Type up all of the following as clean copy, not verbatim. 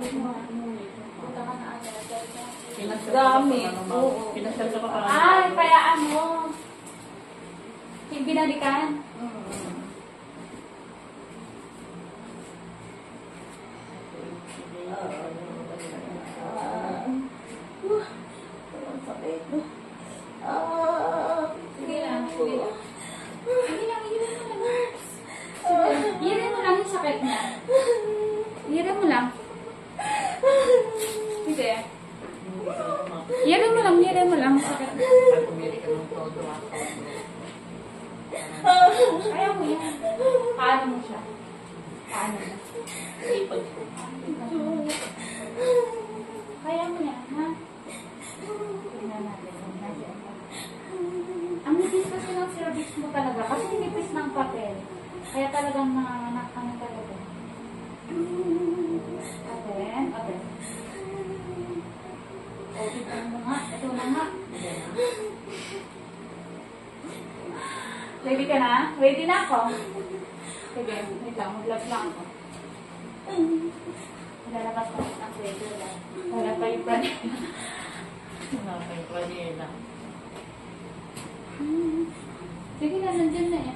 Punta ka na agad. Dami. Oo. Pinasal ka pa parang. Ay, kaya ano? Binalikan? Sige lang, sige lang. Sige lang, hirin mo lang yung sakit niya. Hirin mo lang. Sige. Hirin mo lang yung sakit niya. Kaya mo yan. Paano mo siya? Paano mo? Kaya mo yan, ha? Tingnan natin. Ang nipis kasi ng cervix mo talaga. Kasi nipis ng papel. Kaya talagang nanganak ka na talaga. Okay. O, tignan mo nga. Ito na nga. Ready ka na? Ready na ako. Sige, wait lang. Mag-love lang ako. Lalabas ko ng pressure lang. Wala pa yung pranela. Wala pa yung pranela. Sige na, nandyan na eh.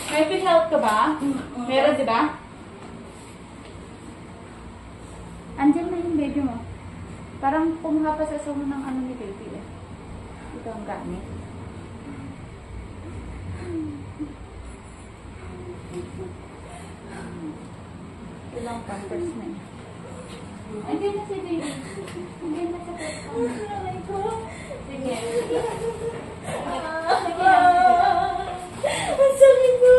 May fit health ka ba? Meron, di ba? Andyan na yung baby mo. Parang kumuha pa sa sumo ng ano ni baby eh. Ito ang gamit. Ilang pampers na eh. Andyan na si baby. Andyan na sa pwesto. Sige. Sorry po.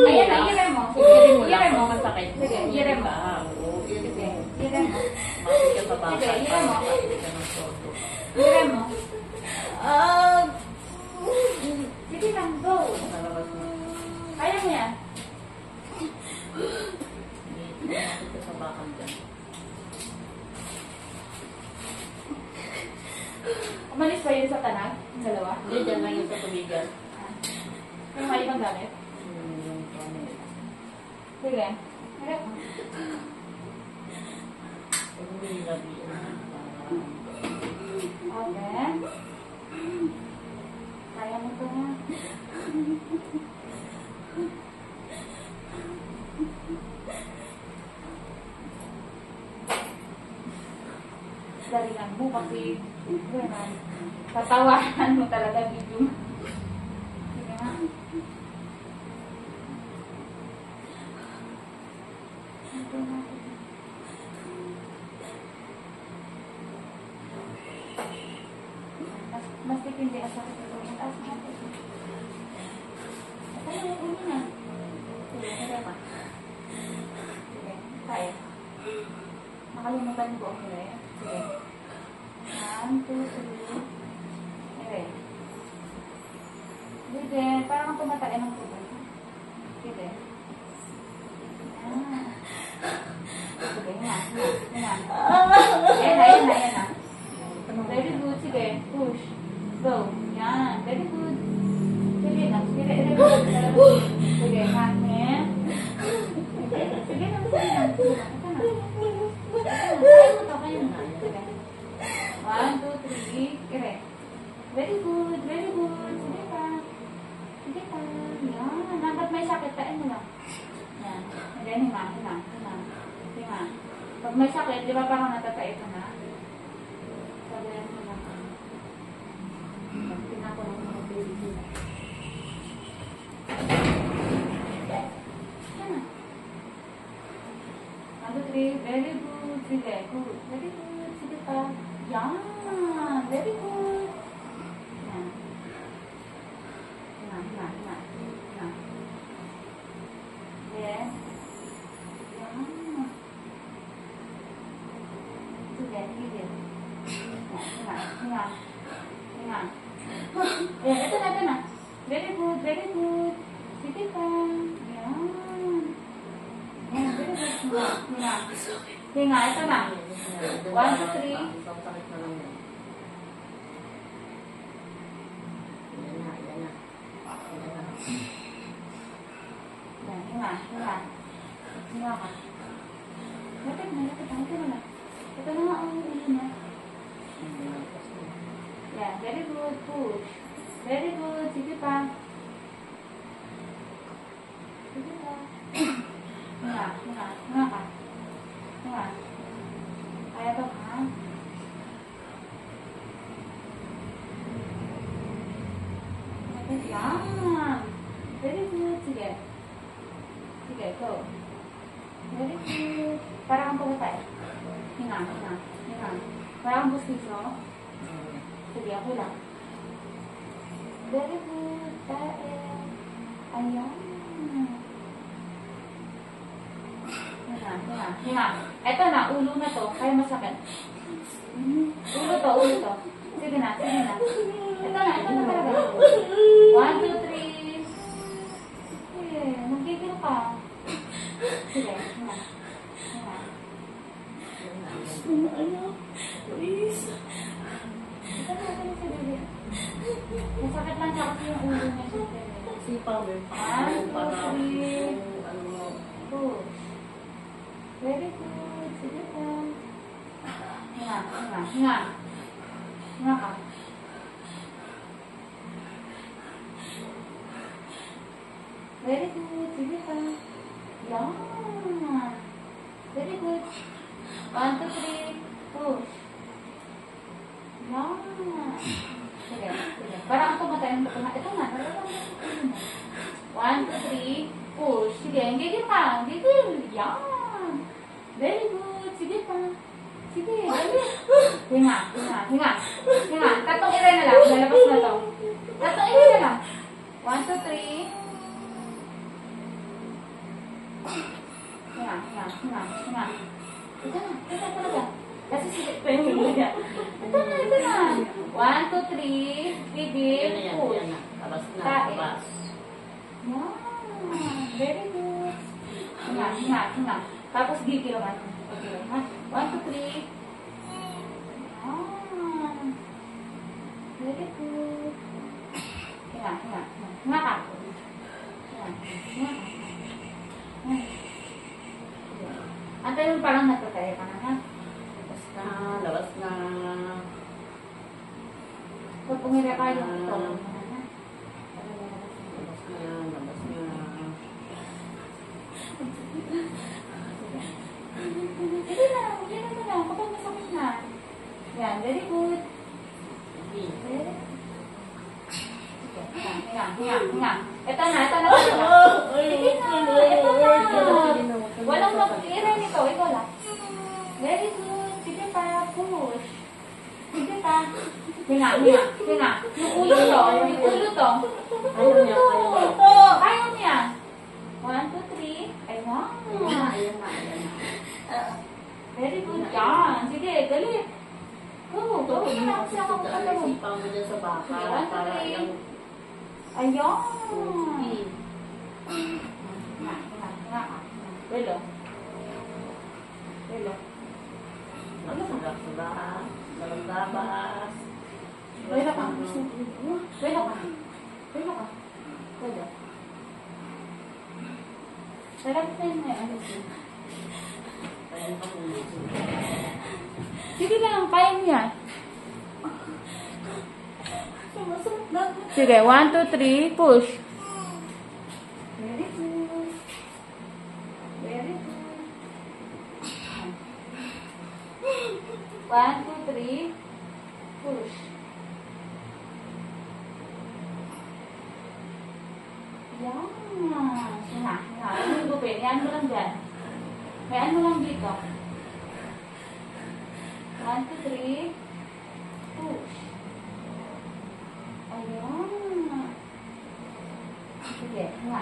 Ayan na, hiram mo. Sige, hiram mo. Masakit. Sige, hiram mo. Sige, hiram mo. Masakit ka sa baka. Sige, hiram mo. Masakit ka ng soto. Hiram mo. Sige lang, go. Nalabas mo. Kaya mo yan. Masakit ka sa baka dyan. Umalis pa yun sa tanag? Yung dalawa? Hindi, dyan lang yung sa tubigan. Yung may ibang gamit? Yung pranela. Sige. Hiram mo. Hindi labihan. Okay. Kaya mo ito nga. Galingan mo kasi tatawahan mo talaga video mo. Sige nga. Ito natin. Mas titindi ang sakit ito. Mataas natin. Ito na, uli na. Sige, hindi pa. Sige, kaya. Nakalimutan ko ang huli. Sige. 1, 2, 3. Sige. Sige, parang tumatay ng tubig. Sige. Sige, nga. Ayan na. Very good. Sige, push. Go. Yan. Very good. Sige na. Sige, hangin. Sige na. Ito na. Kaya mo. Sige. 1, 2, 3. Kire. Very good. Sige pa. Yan. Hanggat may sakit, tain mo lang. Yan. And then, hinga. Pag may sakit, di ba parang natatait ka na? Sabihan mo lang. Tingnan ko lang mga baby ko. Yan na. 1, 2, 3. Very good. Sige. Good. Very good. Sige pa. Yan. Very good. Yan. Hinga. Yes. Yan. Sige. Hinga. Ayan, ito na. Very good. Sige pa. Yan. Yan, very good. Hinga, ito na. 1, 2, 3. Sakit na lang yan. Yan na. Hinga ka. Lapit na. Ito na. Ito na nga ang ulo na. Yeah, very good. Push. Very good. Sige pa. Sige pa. Hinga ka. Hinga. Kaya ba ka? Yan. Very good. Sige. Sige, go. Very good. Parang kang pumatay. Hinga. Parang kang bustiso. Sige, ako lang. Very good. Ayan. Hinga. Ito na, ulo na to. Kaya masakit. Ulo to. Sige na. Ito na talaga. 1, 2, 3. Sige, magigil ka. Sige, hinga. Please. Ito na, sige. Masakit lang siya kasi yung ulo niya. Sipa mo yung 1, 2, 3. Push. Very good. Sige pa. Hinga ka. Very good. Sige pa. Yan. Very good. 1, 2, 3. Push. Yan. Sige. Parang ang tumatay. Ito na. 1, 2, 3. Push. Sige. Gigil ka. Yan. Very good. Sige pa. Sige. Hinga. Tatlong iray na lang. Lalabas na to. Tatlong iray na lang. 1, 2, 3. Hinga. Ito na talaga. Kasi sige pa yung huli niya. Ito na. 1, 2, 3. Bibig. Push. Labas na. Tae. Labas. Yan. Very good. Hinga. Tapos gigil naman. Ha? 1, 2, 3. Yan. Very good. Hinga ka. Hinga ka. Antay mo parang natataya ka na, ha? Labas na. Pag pumira ka yung ito. Labas na. Sige na. Kapag masakit na. Yan, very good. Hinga. Ito na. Sige na. Ito na. Walang mag-iray nito. Ito lang. Very good. Sige pa. Push. Sige pa. Hinga. Yung ulo to. Ayaw niya. Ayaw niya. 1, 2, 3. Ayan. Ayan na. Very good. Yan. Sige, galit. Go. Gawin na kasi ako magkakaroon. Sipa mo dyan sa baka. Para yung Ayan. puti. Hinga. Welo. Labas. Labas. Welo ka. Sarap na yun ano. Sige lang, kaya niya. Sige, 1, 2, 3, push. Very good. 1, 2, 3, push. Yan. Hinga. Ano yung gupin? Yan mo lang dyan. Yan mo lang dito. 1, 2, 3, push. Ayan. Sige, hinga.